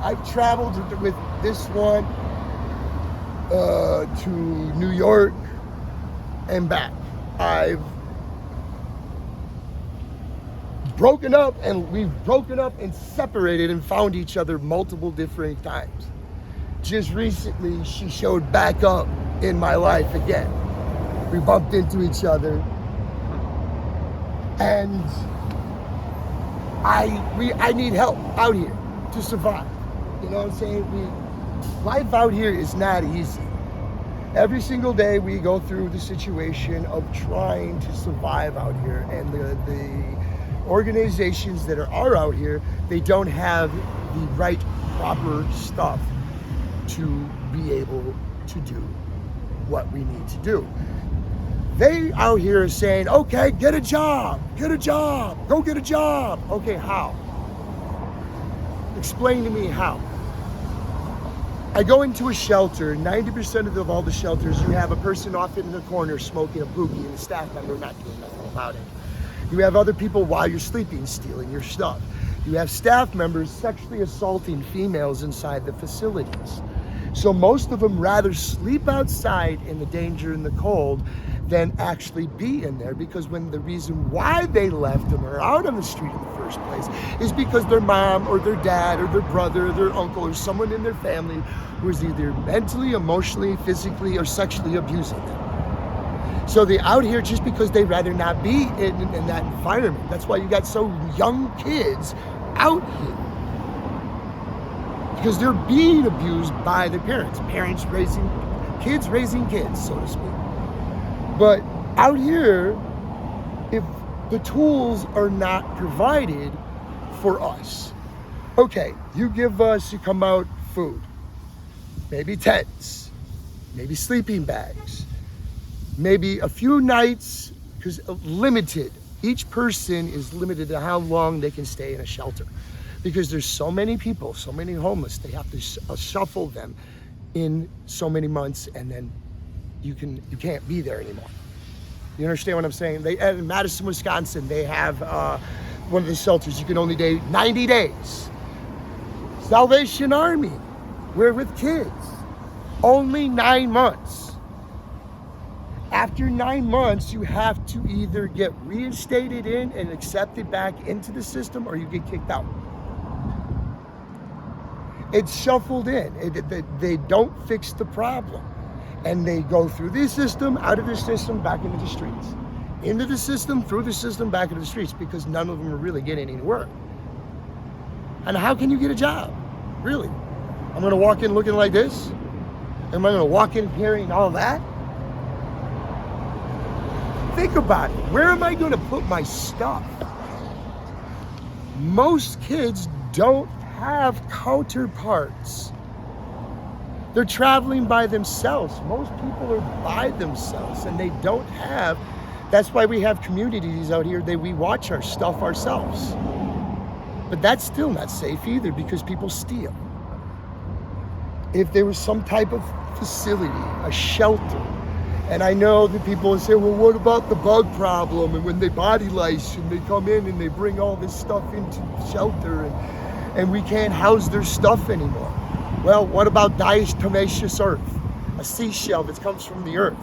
I've traveled with this one to New York and back. I've we've broken up and separated and found each other multiple different times. Just recently, she showed back up in my life again. We bumped into each other, and I need help out here to survive. You know what I'm saying? Life out here is not easy. Every single day we go through the situation of trying to survive out here, and the organizations that are out here, they don't have the right proper stuff to be able to do what we need to do. They out here are saying, okay, get a job, go get a job. Okay, how? Explain to me how. I go into a shelter, 90% of all the shelters, you have a person off in the corner smoking a boogie and the staff member not doing nothing about it. You have other people while you're sleeping stealing your stuff. You have staff members sexually assaulting females inside the facilities. So most of them rather sleep outside in the danger and the cold than actually be in there, because when the reason why they left them or out on the street in the first place is because their mom or their dad or their brother or their uncle or someone in their family was either mentally, emotionally, physically, or sexually abusing them. So they're out here just because they'd rather not be in that environment. That's why you got so young kids out here, because they're being abused by their parents raising kids, so to speak. But out here, if the tools are not provided for us, okay, you come out food, maybe tents, maybe sleeping bags, maybe a few nights, because each person is limited to how long they can stay in a shelter. Because there's so many people, so many homeless, they have to shuffle them in so many months, and then you can't be there anymore. You understand what I'm saying? In Madison, Wisconsin, they have one of the shelters you can only stay 90 days. Salvation Army, we're with kids, only 9 months. After 9 months, you have to either get reinstated in and accepted back into the system, or you get kicked out. It's shuffled in. They don't fix the problem. And they go through the system, out of the system, back into the streets. Into the system, through the system, back into the streets, because none of them are really getting any work. And how can you get a job? Really? I'm gonna walk in looking like this? Am I gonna walk in carrying all that? Think about it. Where am I gonna put my stuff? Most kids don't have counterparts. They're traveling by themselves. Most people are by themselves, and they don't have. That's why we have communities out here that we watch our stuff ourselves. But that's still not safe either, because people steal. If there was some type of facility, a shelter, and I know that people will say, well, what about the bug problem? And when they body lice and they come in and they bring all this stuff into the shelter, and we can't house their stuff anymore. Well, what about diatomaceous earth, a seashell that comes from the earth?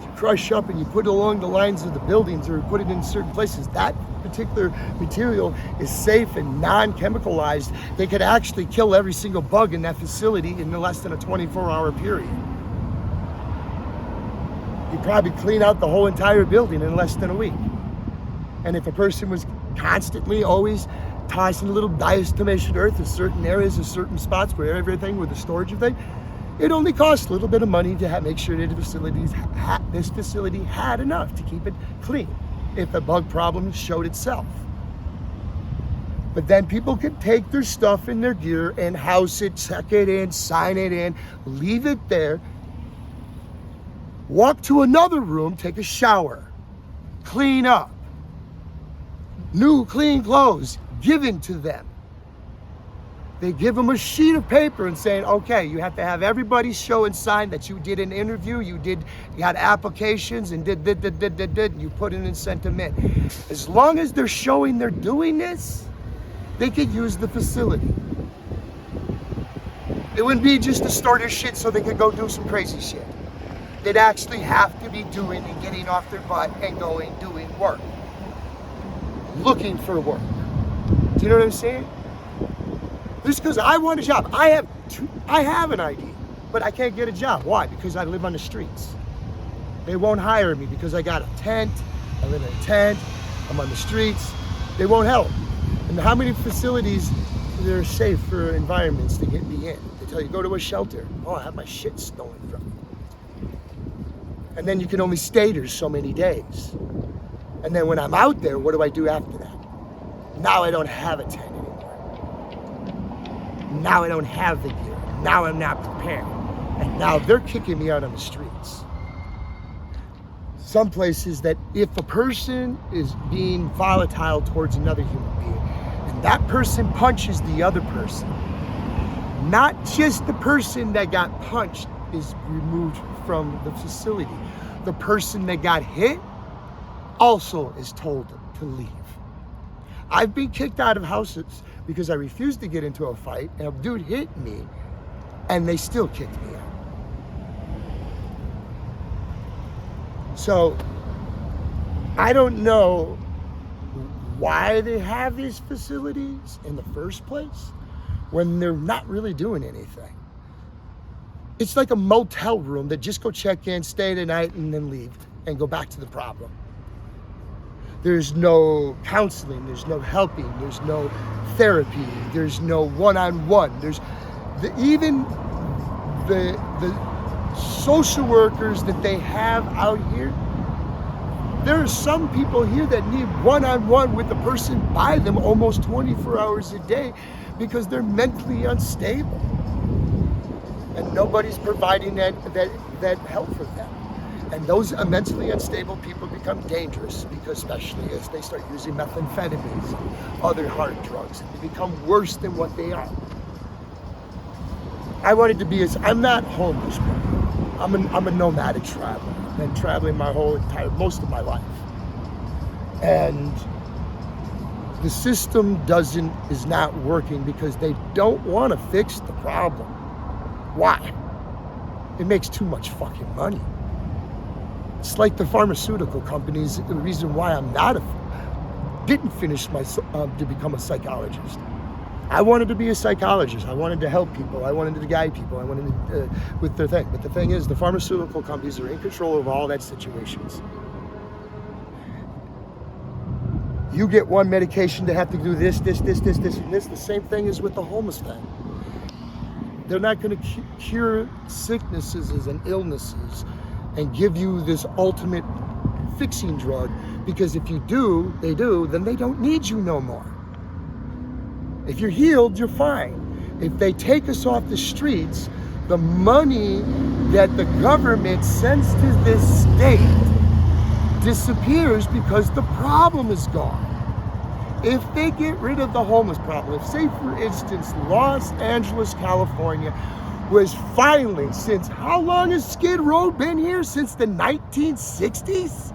You crush up and you put it along the lines of the buildings, or put it in certain places. That particular material is safe and non-chemicalized. They could actually kill every single bug in that facility in less than a 24-hour period. You probably clean out the whole entire building in less than a week. And if a person was constantly always tossing a little diatomaceous earth in certain areas, in certain spots where everything with the storage of things, it only costs a little bit of money to make sure that this facility had enough to keep it clean if a bug problem showed itself. But then people could take their stuff and their gear and house it, check it in, sign it in, leave it there, walk to another room, take a shower, clean up, new clean clothes given to them. They give them a sheet of paper and saying, okay, you have to have everybody show and sign that you did an interview, you had applications and did, and you put in and sent them in. As long as they're showing they're doing this, they could use the facility. It wouldn't be just to store their shit so they could go do some crazy shit. They'd actually have to be doing and getting off their butt and doing work. Looking for work. Do you know what I'm saying? Just because I want a job. I have an ID, but I can't get a job. Why? Because I live on the streets. They won't hire me because I got a tent. I live in a tent. I'm on the streets. They won't help. And how many facilities that are safe for environments to get me in? They tell you, go to a shelter. Oh, I have my shit stolen from me. And then you can only stay there so many days. And then when I'm out there, what do I do after that? Now I don't have a tent anymore. Now I don't have the gear. Now I'm not prepared. And now they're kicking me out on the streets. Some places that if a person is being volatile towards another human being, and that person punches the other person, not just the person that got punched is removed from the facility. The person that got hit also is told to leave. I've been kicked out of houses because I refused to get into a fight, and a dude hit me, and they still kicked me out. So, I don't know why they have these facilities in the first place when they're not really doing anything. It's like a motel room that just go check in, stay the night, and then leave and go back to the problem. There's no counseling, there's no helping, there's no therapy, there's no one-on-one. There's even the social workers that they have out here. There are some people here that need one-on-one with the person by them almost 24 hours a day because they're mentally unstable. And nobody's providing that help for them. And those mentally unstable people become dangerous because especially as they start using methamphetamines and other hard drugs, and they become worse than what they are. I wanted to be I'm not homeless, bro. I'm a nomadic traveler. I've been traveling most of my life. And the system is not working because they don't want to fix the problem. Why? It makes too much fucking money. It's like the pharmaceutical companies. The reason why I'm didn't finish to become a psychologist. I wanted to be a psychologist. I wanted to help people. I wanted to guide people. I wanted to, with their thing. But the thing is, the pharmaceutical companies are in control of all that situations. You get one medication to have to do this, and this. The same thing is with the homeless thing. They're not going to cure sicknesses and illnesses and give you this ultimate fixing drug, because if you do, then they don't need you no more. If you're healed, you're fine. If they take us off the streets, the money that the government sends to this state disappears because the problem is gone. If they get rid of the homeless problem, if say for instance, Los Angeles, California was finally, since how long has Skid Row been here? Since the 1960s?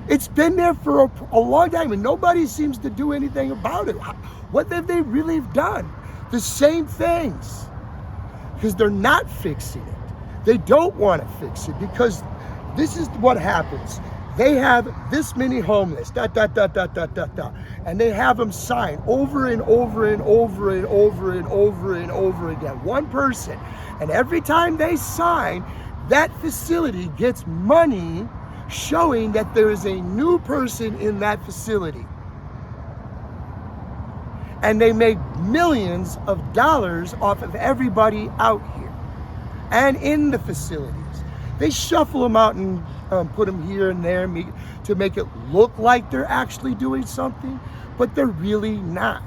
It's been there for a long time and nobody seems to do anything about it. What have they really done? The same things. Because they're not fixing it. They don't want to fix it because this is what happens. They have this many homeless, and they have them sign over and over and over and over and over and over again. One person. And every time they sign, that facility gets money showing that there is a new person in that facility. And they make millions of dollars off of everybody out here and in the facilities. They shuffle them out and put them here and there to make it look like they're actually doing something, but they're really not.